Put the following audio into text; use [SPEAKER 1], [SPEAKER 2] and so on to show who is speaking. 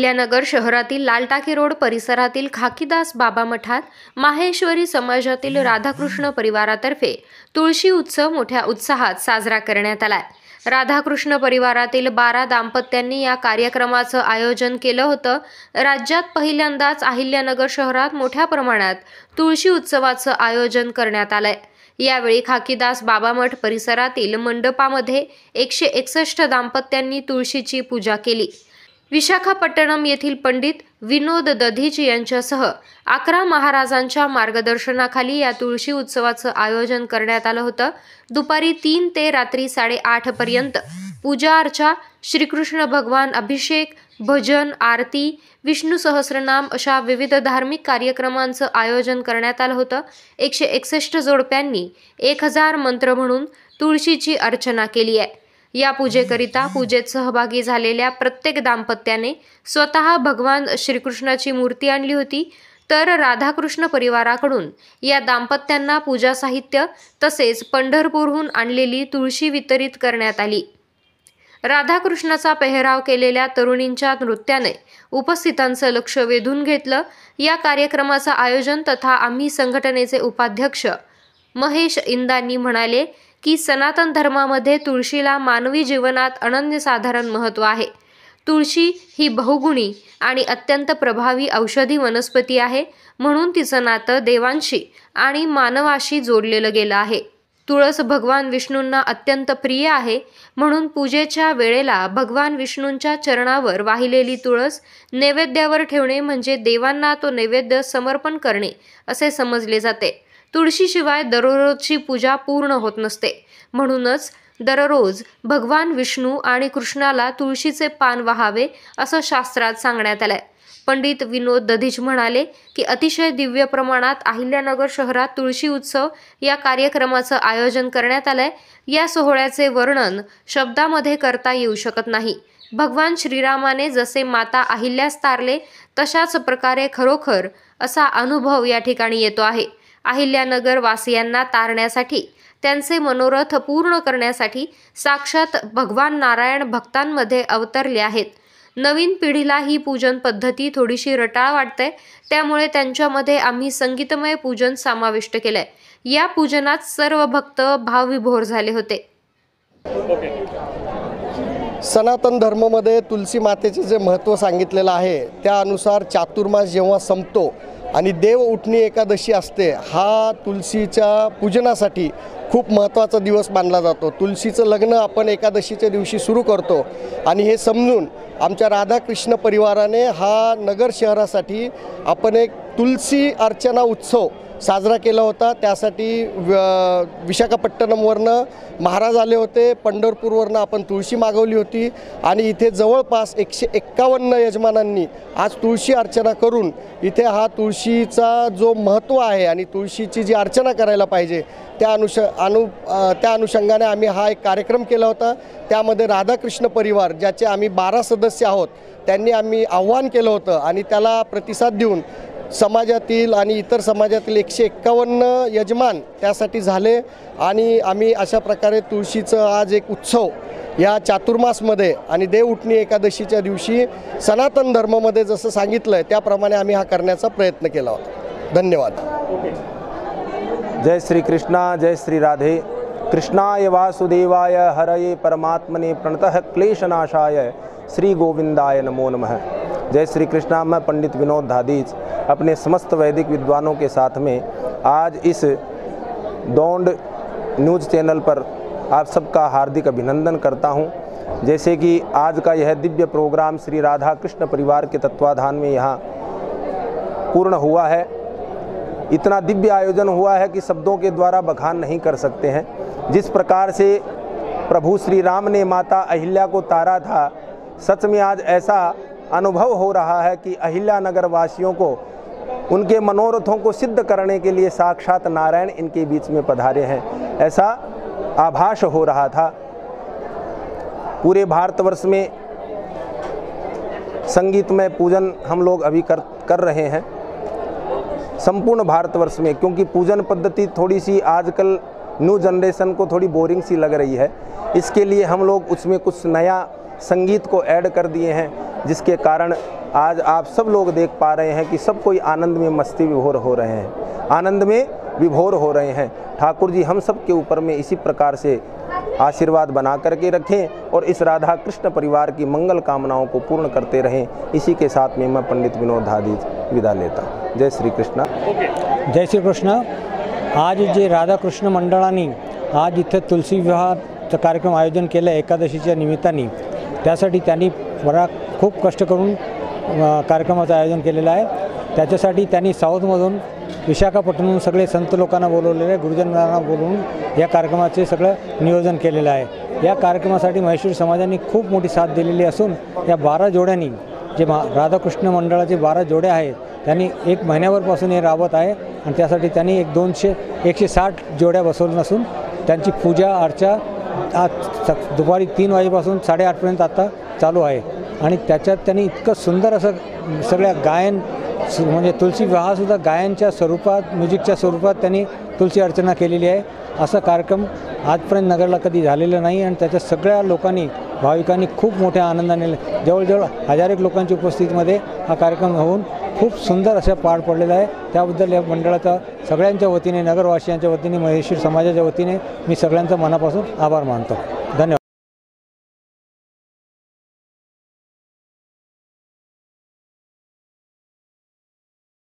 [SPEAKER 1] अहिल्यानगर शहरातील लालटाकी रोड परिसरातील खाकीदास बाबा मठात माहेश्वरी समाजातील राधाकृष्ण परिवारातर्फे तुळशी उत्सव मोठ्या उत्साहात साजरा करण्यात आला। राधाकृष्ण परिवारातील 12 दाम्पत्यांनी या कार्यक्रमाचं आयोजन केलं होतं। राज्यात पहिल्यांदाच अहिल्यानगर शहरात मोठ्या प्रमाणात तुळशी उत्सवाचं आयोजन करण्यात आलंय। यावेळी खाकीदास बाबा मठ परिसरातील मंडपामध्ये 161 दाम्पत्यांनी तुळशीची पूजा केली। विशाखापट्टणम येथील पंडित विनोद दधीच यांच्यासह 11 महाराजांच्या मार्गदर्शनाखाली या तुळशी उत्सवाचं आयोजन करण्यात आलं होतं। दुपारी 3 ते रात्री 8:30 पर्यंत पूजा अर्चा, श्रीकृष्ण भगवान अभिषेक, भजन, आरती, विष्णू सहस्रनाम अशा विविध धार्मिक कार्यक्रमांचं आयोजन करण्यात आलं होतं। 161 जोडप्यांनी 1000 मंत्र म्हणून तुळशीची अर्चना केली आहे। या पूजेकरिता पूजेत सहभागी झालेल्या प्रत्येक दाम्पत्याने स्वतः भगवान श्रीकृष्णाची मूर्ती आणली होती, तर राधाकृष्ण परिवाराकडून या दाम्पत्यांना पूजा साहित्य तसेच पंढरपूरहून आणलेली तुळशी वितरित करण्यात आली। राधाकृष्णाचा पेहराव केलेल्या तरुणींच्या नृत्याने उपस्थितांचं लक्ष वेधून घेतलं। या कार्यक्रमाचं आयोजन तथा आम्ही संघटनेचे उपाध्यक्ष महेश इंदांनी म्हणाले की सनातन धर्मामध्ये तुळशीला मानवी जीवनात अनन्यसाधारण महत्त्व आहे। तुळशी ही बहुगुणी आणि अत्यंत प्रभावी औषधी वनस्पती आहे, म्हणून तिचं नातं देवांशी आणि मानवाशी जोडलेलं गेलं आहे। तुळस भगवान विष्णूंना अत्यंत प्रिय आहे, म्हणून पूजेच्या वेळेला भगवान विष्णूंच्या चरणावर वाहिलेली तुळस नैवेद्यावर ठेवणे म्हणजे देवांना तो नैवेद्य समर्पण करणे असे समजले जाते। तुळशीशिवाय दररोजची पूजा पूर्ण होत नसते, म्हणूनच दररोज भगवान विष्णू आणि कृष्णाला तुळशीचे पान वाहावे असं शास्त्रात सांगण्यात आलंय। पंडित विनोद दधीच म्हणाले की अतिशय दिव्य प्रमाणात अहिल्यानगर शहरात तुळशी उत्सव या कार्यक्रमाचं आयोजन करण्यात आलंय। या सोहळ्याचे वर्णन शब्दामध्ये करता येऊ शकत नाही। भगवान श्रीरामाने जसे माता अहिल्यास तारले तशाच प्रकारे खरोखर असा अनुभव या ठिकाणी येतो आहे। अहिल्यानगर वासियांना तारण्यासाठी, त्यांचे मनोरथ पूर्ण करण्यासाठी साक्षात भगवान नारायण भक्तांमध्ये अवतरले आहेत। नवीन पिढीला ही पूजन पद्धती थोडीशी रटाळ वाटते, त्यामुळे त्यांच्यामध्ये आम्ही संगीतमय पूजन समाविष्ट केलंय। या पूजनात सर्व भक्त भावविभोर झाले होते।
[SPEAKER 2] सनातन धर्मामध्ये तुलसी मातेचे जे महत्त्व सांगितलेलं आहे त्यानुसार चातुर्मास जेव्हा संपतो आणि देव उठणी एकादशी असते, हा तुलसीच्या पूजनासाठी खूप महत्त्वाचा दिवस मानला जातो। तुलसीचं लग्न आपण एकादशीच्या दिवशी सुरू करतो आणि हे समजून आमच्या राधाकृष्ण परिवाराने हा नगर शहरासाठी आपण एक तुलसी अर्चना उत्सव साजरा केला होता। त्यासाठी विशाखापट्टणमवरनं महाराज आले होते, पंढरपूरवरनं आपण तुळशी मागवली होती आणि इथे जवळपास 151 यजमानांनी आज तुळशी अर्चना करून इथे हा तुळशीचा जो महत्त्व आहे आणि तुळशीची जी अर्चना करायला पाहिजे त्या अनुषंगाने आम्ही हा एक कार्यक्रम केला होता। त्यामध्ये राधाकृष्ण परिवार ज्याचे आम्ही 12 सदस्य आहोत त्यांनी आम्ही आव्हान केलं होतं आणि त्याला प्रतिसाद देऊन समाजातील आणि इतर समाजातील 151 यजमान त्यासाठी झाले आणि आम्ही अशा प्रकारे तुळशीचं आज एक उत्सव या चातुर्मासमध्ये आणि देव उठणी एकादशीच्या दिवशी सनातन धर्मामध्ये जसं सांगितलं त्याप्रमाणे आम्ही हा करण्याचा प्रयत्न केला होता। धन्यवाद।
[SPEAKER 3] जय श्री कृष्णा, जय श्री राधे। कृष्णाय वासुदेवाय हरये परमात्मने प्रणतः क्लेशनाशाय श्री गोविंदाय नमो नमः। जय श्री कृष्णा। मैं पंडित विनोद दधीच अपने समस्त वैदिक विद्वानों के साथ में आज इस डोंड न्यूज़ चैनल पर आप सबका हार्दिक अभिनंदन करता हूं। जैसे कि आज का यह दिव्य प्रोग्राम श्री राधा कृष्ण परिवार के तत्वाधान में यहाँ पूर्ण हुआ है। इतना दिव्य आयोजन हुआ है कि शब्दों के द्वारा बखान नहीं कर सकते हैं। जिस प्रकार से प्रभु श्री राम ने माता अहिल्या को तारा था, सच में आज ऐसा अनुभव हो रहा है कि अहिल्यानगर वासियों को उनके मनोरथों को सिद्ध करने के लिए साक्षात नारायण इनके बीच में पधारे हैं, ऐसा आभास हो रहा था। पूरे भारतवर्ष में संगीतमय पूजन हम लोग अभी कर रहे हैं संपूर्ण भारतवर्ष में, क्योंकि पूजन पद्धति थोड़ी सी आजकल न्यू जनरेशन को थोड़ी बोरिंग सी लग रही है। इसके लिए हम लोग उसमें कुछ नया संगीत को ऐड कर दिए हैं, जिसके कारण आज आप सब लोग देख पा रहे हैं कि सब कोई आनंद में मस्ती विभोर हो रहे हैं, आनंद में विभोर हो रहे हैं। ठाकुर जी हम सब के ऊपर में इसी प्रकार से आशीर्वाद बना करके रखें और इस राधा कृष्ण परिवार की मंगल कामनाओं को पूर्ण करते रहें। इसी के साथ में मैं पंडित विनोद धादीज विदा लेता हूँ। जय श्री कृष्ण।
[SPEAKER 4] जय श्री कृष्ण। आज जे राधाकृष्ण मंडळाने आज इथे तुलसी विवाहाचं कार्यक्रम आयोजन केलं आहे एकादशीच्या निमित्ताने, त्यासाठी त्यांनी खूप कष्ट करून कार्यक्रमाचं आयोजन केलेलं आहे। त्याच्यासाठी त्यांनी साऊथमधून विशाखापट्टणम सगळे संत लोकांना बोलवलेले, गुरुजनांना बोलवून या कार्यक्रमाचे सगळं नियोजन केलेलं आहे। या कार्यक्रमासाठी महेश्वरी समाजाने खूप मोठी साथ दिलेली असून या 12 जोड्यांनी जे राधाकृष्ण मंडळाचे 12 जोड्या आहेत त्यांनी 1 महिन्यावरपासून हे राबत आहे आणि त्यासाठी त्यांनी 160 जोड्या बसवल्या असून त्यांची पूजा अर्चा आज दुपारी 3 वाजेपासून 8:30पर्यंत आता चालू आहे आणि त्याच्यात त्यांनी इतकं सुंदर असं सगळ्या गायन म्हणजे तुलसी विवाहसुद्धा गायनच्या स्वरूपात म्युझिकच्या स्वरूपात त्यांनी तुलसी अर्चना केलेली आहे। असा कार्यक्रम आजपर्यंत नगरला कधी झालेला नाही आणि त्याच्या सगळ्या लोकांनी भाविकांनी खूप मोठ्या आनंदाने जवळजवळ 1000 लोकांच्या उपस्थितीमध्ये हा कार्यक्रम होऊन खूप सुंदर असा पार पडलेला आहे। त्याबद्दल या मंडळाचा सगळ्यांच्या वतीने, नगरवासियांच्या वतीने, महेश्वरी समाजाच्या वतीने मी सगळ्यांचा मनापासून आभार मानतो। धन्यवाद।